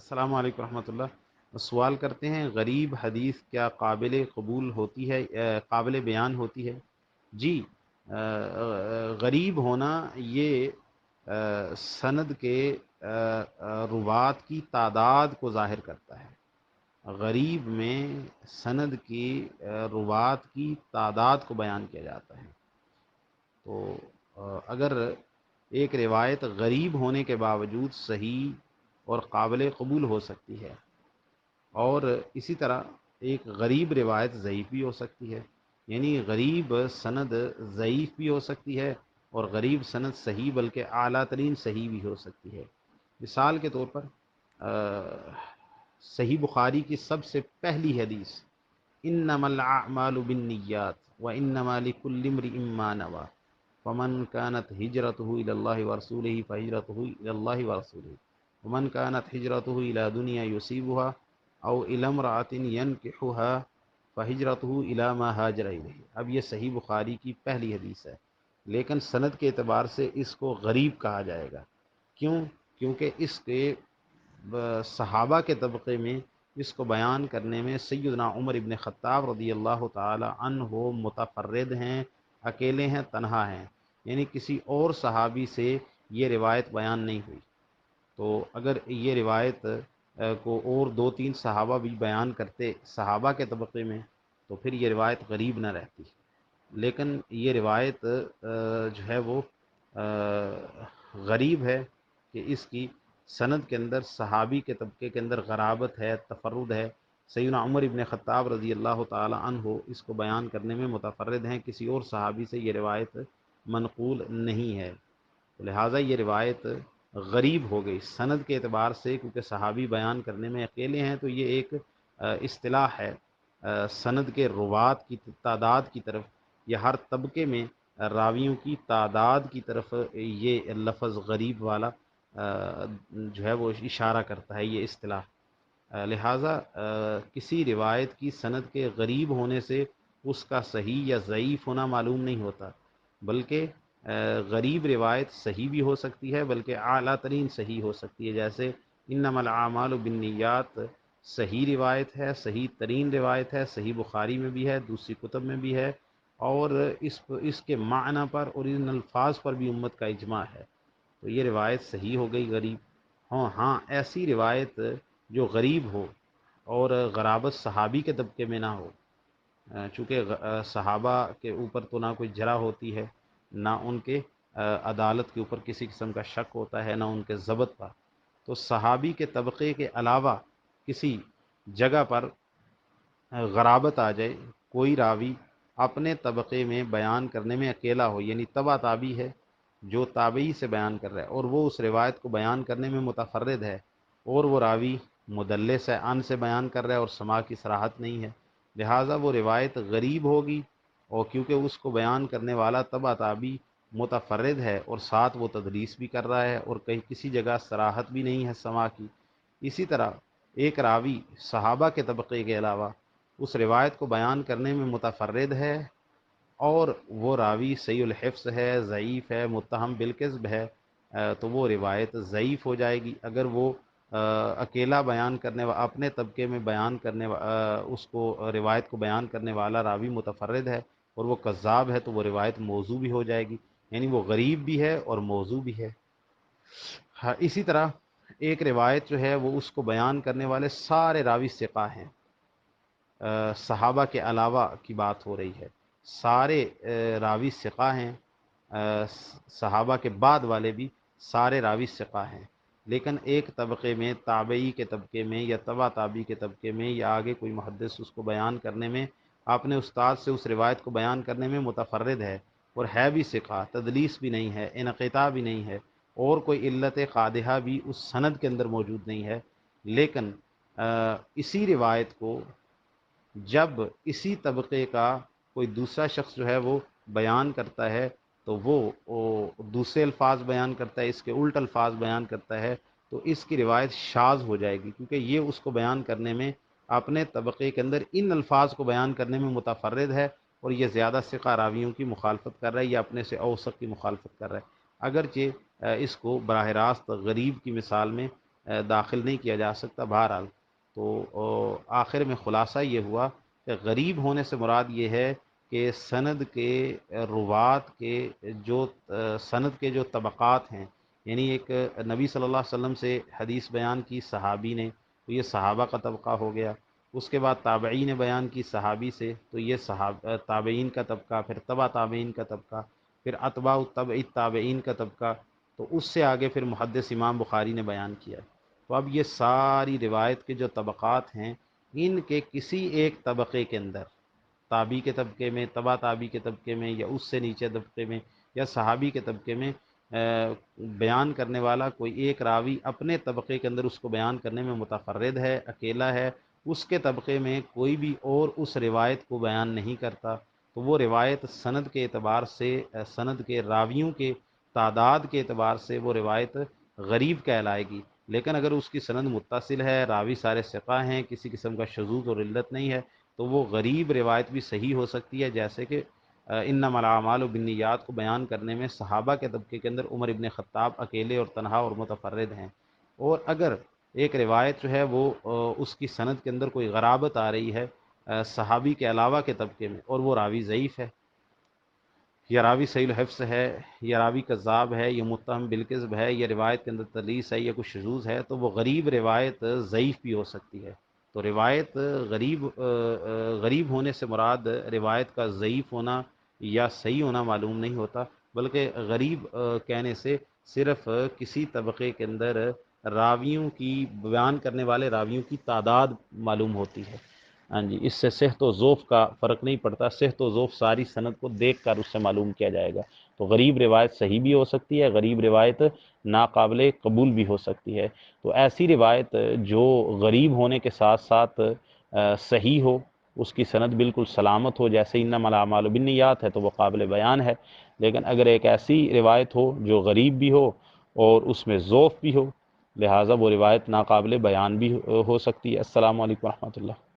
السلام علیکم ورحمۃ اللہ۔ سوال کرتے ہیں، غریب حدیث کیا قابل قبول ہوتی ہے، قابل بیان ہوتی ہے؟ جی، غریب ہونا یہ سند کے روات کی تعداد کو ظاہر کرتا ہے۔ غریب میں سند کی روات کی تعداد کو بیان کیا جاتا ہے۔ تو اگر ایک روایت غریب ہونے کے باوجود صحیح اور قابل قبول ہو سکتی ہے، اور اسی طرح ایک غریب روایت ضعیف بھی ہو سکتی ہے، یعنی غریب سند ضعیف بھی ہو سکتی ہے اور غریب سند صحیح بلکہ اعلیٰ ترین صحیح بھی ہو سکتی ہے۔ مثال کے طور پر صحیح بخاری کی سب سے پہلی حدیث، انما الاعمال بالنیات وانما لکل امرئ ما نوى فمن كانت هجرته الى الله ورسوله فهجرته الى الله ورسوله ومن كانت هجرته الى دنیا يصيبها او الى امرأة ينكحها فهجرته الى ما هاجر الیہ۔ اب یہ صحیح بخاری کی پہلی حدیث ہے، لیکن سند کے اعتبار سے اس کو غریب کہا جائے گا۔ کیوں؟ کیونکہ اس کے صحابہ کے طبقے میں اس کو بیان کرنے میں سیدنا عمر ابن خطاب رضی اللہ تعالی عنہ متفرد ہیں، اکیلے ہیں، تنہا ہیں، یعنی کسی اور صحابی سے یہ روایت بیان نہیں ہوئی۔ تو اگر یہ روایت کو اور دو تین صحابہ بھی بیان کرتے صحابہ کے طبقے میں، تو پھر یہ روایت غریب نہ رہتی۔ لیکن یہ روایت جو ہے وہ غریب ہے کہ اس کی سند کے اندر صحابی کے طبقے کے اندر غرابت ہے، تفرد ہے۔ سیدنا عمر ابن خطاب رضی اللہ تعالی عنہ اس کو بیان کرنے میں متفرد ہیں، کسی اور صحابی سے یہ روایت منقول نہیں ہے، لہٰذا یہ روایت غریب ہو گئی سند کے اعتبار سے، کیونکہ صحابی بیان کرنے میں اکیلے ہیں۔ تو یہ ایک اصطلاح ہے سند کے روات کی تعداد کی طرف، یا ہر طبقے میں راویوں کی تعداد کی طرف یہ لفظ غریب والا جو ہے وہ اشارہ کرتا ہے، یہ اصطلاح۔ لہٰذا کسی روایت کی سند کے غریب ہونے سے اس کا صحیح یا ضعیف ہونا معلوم نہیں ہوتا، بلکہ غریب روایت صحیح بھی ہو سکتی ہے، بلکہ اعلیٰ ترین صحیح ہو سکتی ہے۔ جیسے انما الاعمال بالنیات صحیح روایت ہے، صحیح ترین روایت ہے، صحیح بخاری میں بھی ہے، دوسری کتب میں بھی ہے، اور اس کے معنی پر اور ان الفاظ پر بھی امت کا اجماع ہے، تو یہ روایت صحیح ہو گئی غریب۔ ہاں، ایسی روایت جو غریب ہو اور غرابت صحابی کے طبقے میں نہ ہو، چونکہ صحابہ کے اوپر تو نہ کوئی جرح ہوتی ہے، نہ ان کے عدالت کے اوپر کسی قسم کا شک ہوتا ہے، نہ ان کے ضبط پر، تو صحابی کے طبقے کے علاوہ کسی جگہ پر غرابت آ جائے، کوئی راوی اپنے طبقے میں بیان کرنے میں اکیلا ہو، یعنی تبع تابعی ہے، جو تابعی سے بیان کر رہا ہے اور وہ اس روایت کو بیان کرنے میں متفرد ہے، اور وہ راوی مدلس ہے، ان سے بیان کر رہا ہے اور سماع کی صراحت نہیں ہے، لہٰذا وہ روایت غریب ہوگی، اور کیونکہ اس کو بیان کرنے والا تبع تابعی متفرد ہے اور ساتھ وہ تدلیس بھی کر رہا ہے اور کہیں کسی جگہ صراحت بھی نہیں ہے سماع کی۔ اسی طرح ایک راوی صحابہ کے طبقے کے علاوہ اس روایت کو بیان کرنے میں متفرد ہے، اور وہ راوی صحیح الحفظ ہے، ضعیف ہے، متہم بالکذب ہے، تو وہ روایت ضعیف ہو جائے گی۔ اگر وہ اکیلا بیان کرنے اپنے طبقے میں بیان کرنے اس کو روایت کو بیان کرنے والا راوی متفرد ہے اور وہ کذاب ہے، تو وہ روایت موضوع بھی ہو جائے گی، یعنی وہ غریب بھی ہے اور موضوع بھی ہے۔ ہاں، اسی طرح ایک روایت جو ہے وہ اس کو بیان کرنے والے سارے راوی ثقہ ہیں، صحابہ کے علاوہ کی بات ہو رہی ہے، سارے راوی ثقہ ہیں، صحابہ کے بعد والے بھی سارے راوی ثقہ ہیں، لیکن ایک طبقے میں تابعی کے طبقے میں یا تبع تابعی کے طبقے میں یا آگے کوئی محدث اس کو بیان کرنے میں اپنے استاد سے اس روایت کو بیان کرنے میں متفرد ہے، اور ہے بھی ثقہ، تدلیس بھی نہیں ہے، انقطاع بھی نہیں ہے، اور کوئی علت قادحہ بھی اس سند کے اندر موجود نہیں ہے، لیکن اسی روایت کو جب اسی طبقے کا کوئی دوسرا شخص جو ہے وہ بیان کرتا ہے، تو وہ دوسرے الفاظ بیان کرتا ہے، اس کے الٹ الفاظ بیان کرتا ہے، تو اس کی روایت شاذ ہو جائے گی، کیونکہ یہ اس کو بیان کرنے میں اپنے طبقے کے اندر ان الفاظ کو بیان کرنے میں متفرد ہے، اور یہ زیادہ ثقہ راویوں کی مخالفت کر رہا ہے یا اپنے سے اوثق کی مخالفت کر رہا ہے، اگرچہ اس کو براہ راست غریب کی مثال میں داخل نہیں کیا جا سکتا۔ بہرحال تو آخر میں خلاصہ یہ ہوا کہ غریب ہونے سے مراد یہ ہے کہ سند کے روات کے جو سند کے جو طبقات ہیں، یعنی ایک نبی صلی اللہ علیہ وسلم سے حدیث بیان کی صحابی نے تو یہ صحابہ کا طبقہ ہو گیا، اس کے بعد تابعین نے بیان کی صحابی سے تو یہ تابعین کا طبقہ، پھر تبع تابعین کا طبقہ، پھر اتباع تبع تابعین کا طبقہ، تو اس سے آگے پھر محدث امام بخاری نے بیان کیا۔ تو اب یہ ساری روایت کے جو طبقات ہیں، ان کے کسی ایک طبقے کے اندر، تابعی کے طبقے میں، تبع تابعی کے طبقے میں، یا اس سے نیچے طبقے میں، یا صحابی کے طبقے میں بیان کرنے والا کوئی ایک راوی اپنے طبقے کے اندر اس کو بیان کرنے میں متفرد ہے، اکیلا ہے، اس کے طبقے میں کوئی بھی اور اس روایت کو بیان نہیں کرتا، تو وہ روایت سند کے اعتبار سے، سند کے راویوں کے تعداد کے اعتبار سے وہ روایت غریب کہلائے گی۔ لیکن اگر اس کی سند متصل ہے، راوی سارے ثقہ ہیں، کسی قسم کا شذوذ اور علت نہیں ہے، تو وہ غریب روایت بھی صحیح ہو سکتی ہے، جیسے کہ انما الاعمال بالنیات کو بیان کرنے میں صحابہ کے طبقے کے اندر عمر ابن خطاب اکیلے اور تنہا اور متفرد ہیں۔ اور اگر ایک روایت جو ہے وہ اس کی سند کے اندر کوئی غرابت آ رہی ہے صحابی کے علاوہ کے طبقے میں، اور وہ راوی ضعیف ہے، یا راوی صحیح الحفظ ہے، یا راوی کذاب ہے، یا متہم بالکذب ہے، یا روایت کے اندر تدلیس ہے، یا کچھ شذوذ ہے، تو وہ غریب روایت ضعیف بھی ہو سکتی ہے۔ تو روایت غریب ہونے سے مراد روایت کا ضعیف ہونا یا صحیح ہونا معلوم نہیں ہوتا، بلکہ غریب کہنے سے صرف کسی طبقے کے اندر راویوں کی، بیان کرنے والے راویوں کی تعداد معلوم ہوتی ہے۔ ہاں جی، اس سے صحت و ضعف کا فرق نہیں پڑتا، صحت و ضعف ساری سند کو دیکھ کر اس سے معلوم کیا جائے گا۔ تو غریب روایت صحیح بھی ہو سکتی ہے، غریب روایت ناقابل قبول بھی ہو سکتی ہے۔ تو ایسی روایت جو غریب ہونے کے ساتھ ساتھ صحیح ہو، اس کی سند بالکل سلامت ہو، جیسے انما الاعمال بالنیات ہے تو وہ قابل بیان ہے۔ لیکن اگر ایک ایسی روایت ہو جو غریب بھی ہو اور اس میں ضعف بھی ہو، لہٰذا وہ روایت ناقابل بیان بھی ہو سکتی ہے۔ السلام علیکم ورحمۃ اللہ۔